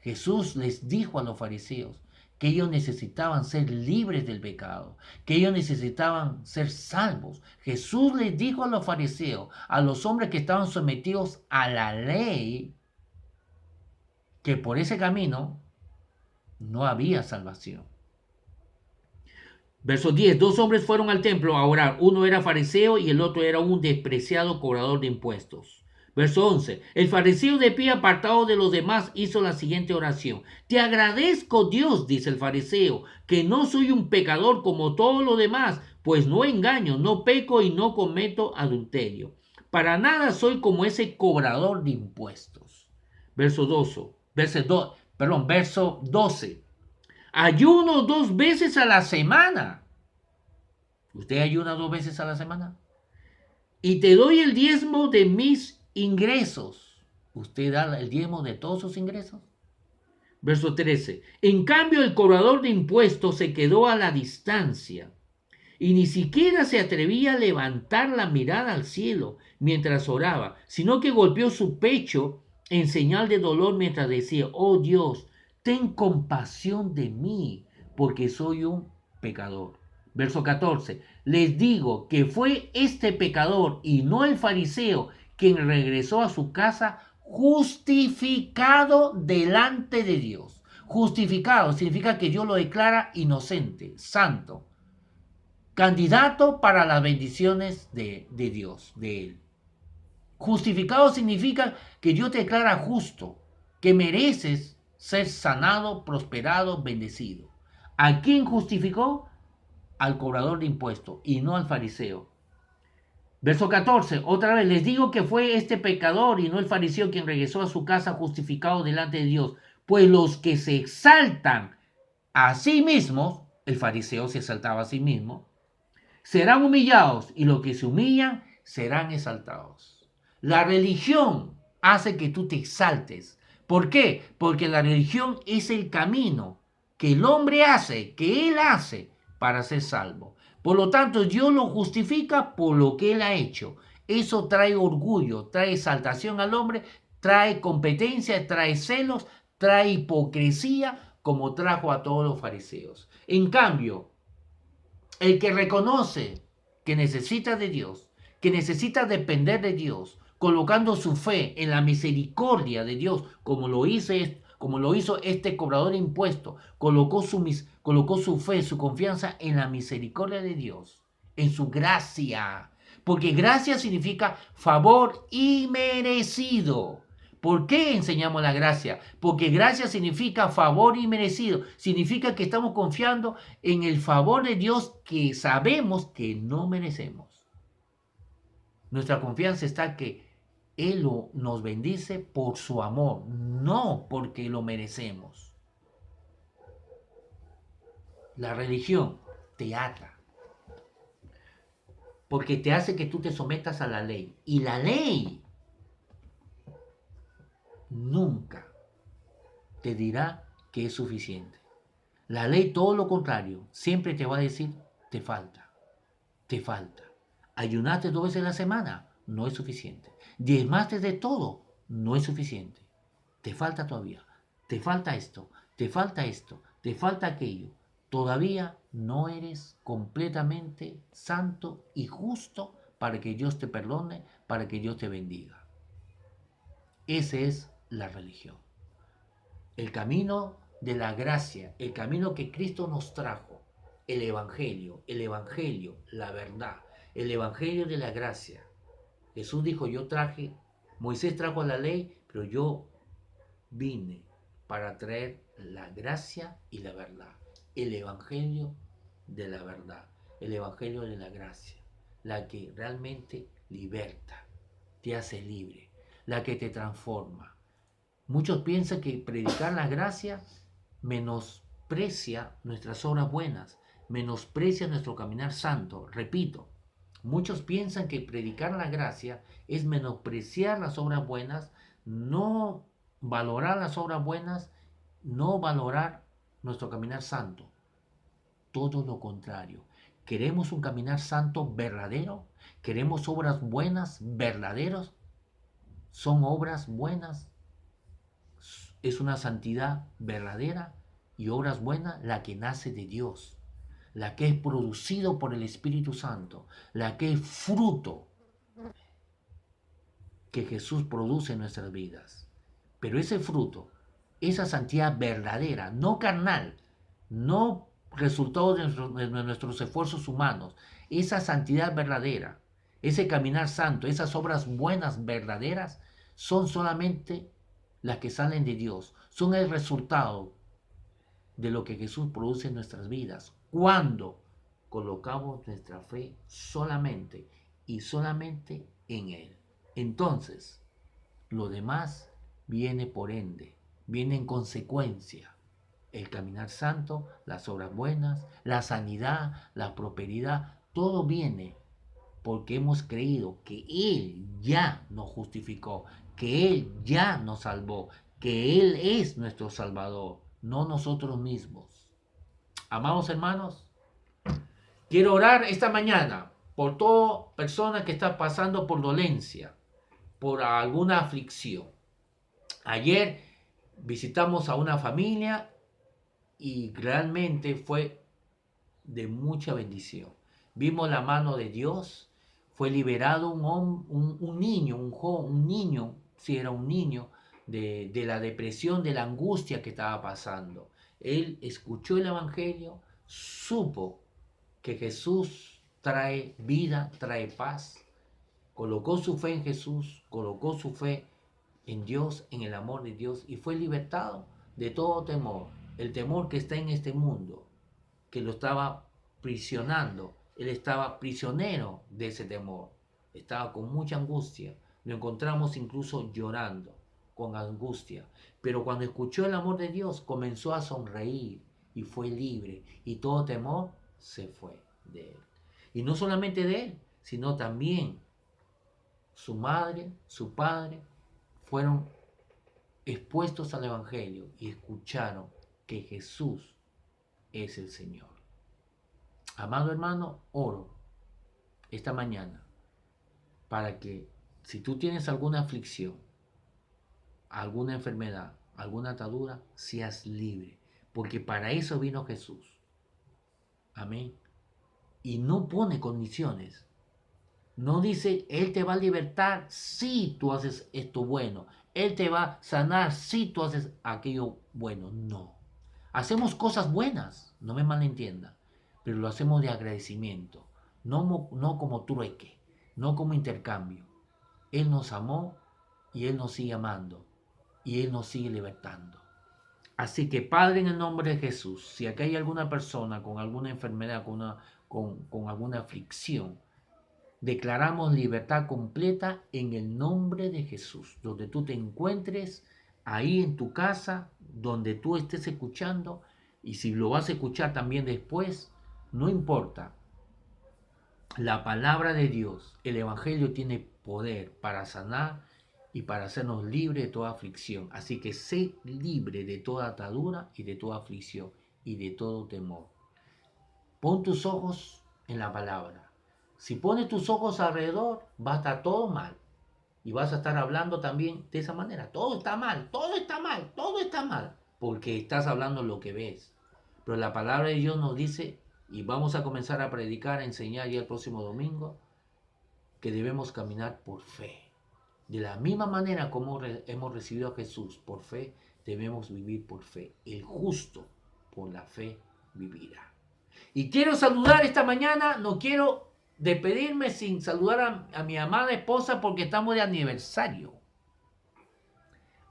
Jesús les dijo a los fariseos que ellos necesitaban ser libres del pecado, que ellos necesitaban ser salvos. Jesús les dijo a los fariseos, a los hombres que estaban sometidos a la ley, que por ese camino no había salvación. Verso 10, 2 hombres fueron al templo a orar. Uno era fariseo y el otro era un despreciado cobrador de impuestos. Verso 11, el fariseo de pie apartado de los demás hizo la siguiente oración. Te agradezco, Dios, dice el fariseo, que no soy un pecador como todos los demás, pues no engaño, no peco y no cometo adulterio. Para nada soy como ese cobrador de impuestos. Verso 12. Ayuno 2 veces a la semana. ¿Usted ayuna 2 veces a la semana? Y te doy el diezmo de mis ingresos. ¿Usted da el diezmo de todos sus ingresos? Verso 13. En cambio, el cobrador de impuestos se quedó a la distancia y ni siquiera se atrevía a levantar la mirada al cielo mientras oraba, sino que golpeó su pecho en señal de dolor mientras decía, oh Dios, ten compasión de mí, porque soy un pecador. Verso 14. Les digo que fue este pecador y no el fariseo quien regresó a su casa justificado delante de Dios. Justificado significa que Dios lo declara inocente, santo, candidato para las bendiciones de Dios, de él. Justificado significa que Dios te declara justo, que mereces ser sanado, prosperado, bendecido. ¿A quién justificó? Al cobrador de impuestos y no al fariseo. Verso 14, otra vez, les digo que fue este pecador y no el fariseo quien regresó a su casa justificado delante de Dios. Pues los que se exaltan a sí mismos, el fariseo se exaltaba a sí mismo, serán humillados y los que se humillan serán exaltados. La religión hace que tú te exaltes. ¿Por qué? Porque la religión es el camino que el hombre hace, que él hace para ser salvo. Por lo tanto, Dios lo justifica por lo que él ha hecho. Eso trae orgullo, trae exaltación al hombre, trae competencia, trae celos, trae hipocresía, como trajo a todos los fariseos. En cambio, el que reconoce que necesita de Dios, que necesita depender de Dios, colocando su fe en la misericordia de Dios, como lo hizo este cobrador de impuestos, colocó su fe, su confianza en la misericordia de Dios, en su gracia, porque gracia significa favor inmerecido. ¿Por qué enseñamos la gracia? Porque gracia significa favor inmerecido. Significa que estamos confiando en el favor de Dios que sabemos que no merecemos. Nuestra confianza está que Él nos bendice por su amor, no porque lo merecemos. La religión te ata, porque te hace que tú te sometas a la ley. Y la ley nunca te dirá que es suficiente. La ley, todo lo contrario, siempre te va a decir, te falta, te falta. Ayunaste 2 veces a la semana, no es suficiente. Diezmaste de todo, no es suficiente. Te falta todavía, te falta esto, te falta esto, te falta aquello. Todavía no eres completamente santo y justo para que Dios te perdone, para que Dios te bendiga. Esa es la religión. El camino de la gracia, el camino que Cristo nos trajo, el evangelio, la verdad, el evangelio de la gracia. Jesús dijo, Moisés trajo la ley, pero yo vine para traer la gracia y la verdad. El evangelio de la verdad, el evangelio de la gracia, la que realmente liberta, te hace libre, la que te transforma. Muchos piensan que predicar la gracia menosprecia nuestras obras buenas, menosprecia nuestro caminar santo. Repito, muchos piensan que predicar la gracia es menospreciar las obras buenas, no valorar las obras buenas, no valorar nuestro caminar santo. Todo lo contrario. ¿Queremos un caminar santo verdadero? ¿Queremos obras buenas verdaderas? ¿Son obras buenas? Es una santidad verdadera y obras buenas la que nace de Dios, la que es producido por el Espíritu Santo, la que es fruto que Jesús produce en nuestras vidas. Pero ese fruto, esa santidad verdadera, no carnal, no resultado de nuestros esfuerzos humanos, esa santidad verdadera, ese caminar santo, esas obras buenas verdaderas, son solamente las que salen de Dios, son el resultado de lo que Jesús produce en nuestras vidas cuando colocamos nuestra fe solamente y solamente en Él. Entonces, lo demás viene por ende, viene en consecuencia. El caminar santo, las obras buenas, la sanidad, la prosperidad, todo viene porque hemos creído que Él ya nos justificó, que Él ya nos salvó, que Él es nuestro Salvador, no nosotros mismos. Amados hermanos, quiero orar esta mañana por toda persona que está pasando por dolencia, por alguna aflicción. Ayer visitamos a una familia y realmente fue de mucha bendición. Vimos la mano de Dios, fue liberado un niño, un niño, si era un niño, de la depresión, de la angustia que estaba pasando. Él escuchó el Evangelio, supo que Jesús trae vida, trae paz, colocó su fe en Jesús, colocó su fe en Dios, en el amor de Dios, y fue libertado de todo temor, el temor que está en este mundo, que lo estaba prisionando. Él estaba prisionero de ese temor, estaba con mucha angustia, lo encontramos incluso llorando, con angustia, pero cuando escuchó el amor de Dios comenzó a sonreír y fue libre, y todo temor se fue de él. Y no solamente de él, sino también su madre, su padre, fueron expuestos al Evangelio y escucharon que Jesús es el Señor. Amado hermano, oro esta mañana para que si tú tienes alguna aflicción, alguna enfermedad, alguna atadura, seas libre, porque para eso vino Jesús. Amén. Y no pone condiciones. No dice, Él te va a libertar si tú haces esto bueno. Él te va a sanar si tú haces aquello bueno. No. Hacemos cosas buenas, no me malentienda, pero lo hacemos de agradecimiento, no como trueque, no como intercambio. Él nos amó y Él nos sigue amando y Él nos sigue libertando. Así que Padre, en el nombre de Jesús, si aquí hay alguna persona con alguna enfermedad, con alguna aflicción, declaramos libertad completa en el nombre de Jesús. Donde tú te encuentres, ahí en tu casa, donde tú estés escuchando, y si lo vas a escuchar también después, no importa. La palabra de Dios, el Evangelio tiene poder para sanar y para hacernos libres de toda aflicción. Así que sé libre de toda atadura y de toda aflicción y de todo temor. Pon tus ojos en la palabra. Si pones tus ojos alrededor, va a estar todo mal. Y vas a estar hablando también de esa manera. Todo está mal, todo está mal, todo está mal. Porque estás hablando lo que ves. Pero la palabra de Dios nos dice, y vamos a comenzar a predicar, a enseñar ya el próximo domingo, que debemos caminar por fe. De la misma manera como hemos recibido a Jesús por fe, debemos vivir por fe. El justo por la fe vivirá. Y quiero saludar esta mañana, no quiero despedirme sin saludar a mi amada esposa porque estamos de aniversario.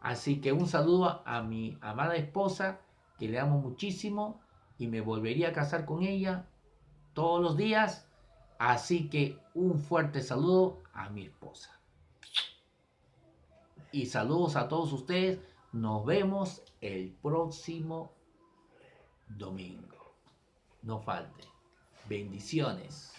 Así que un saludo a mi amada esposa, que le amo muchísimo y me volvería a casar con ella todos los días. Así que un fuerte saludo a mi esposa. Y saludos a todos ustedes. Nos vemos el próximo domingo. No falte. Bendiciones.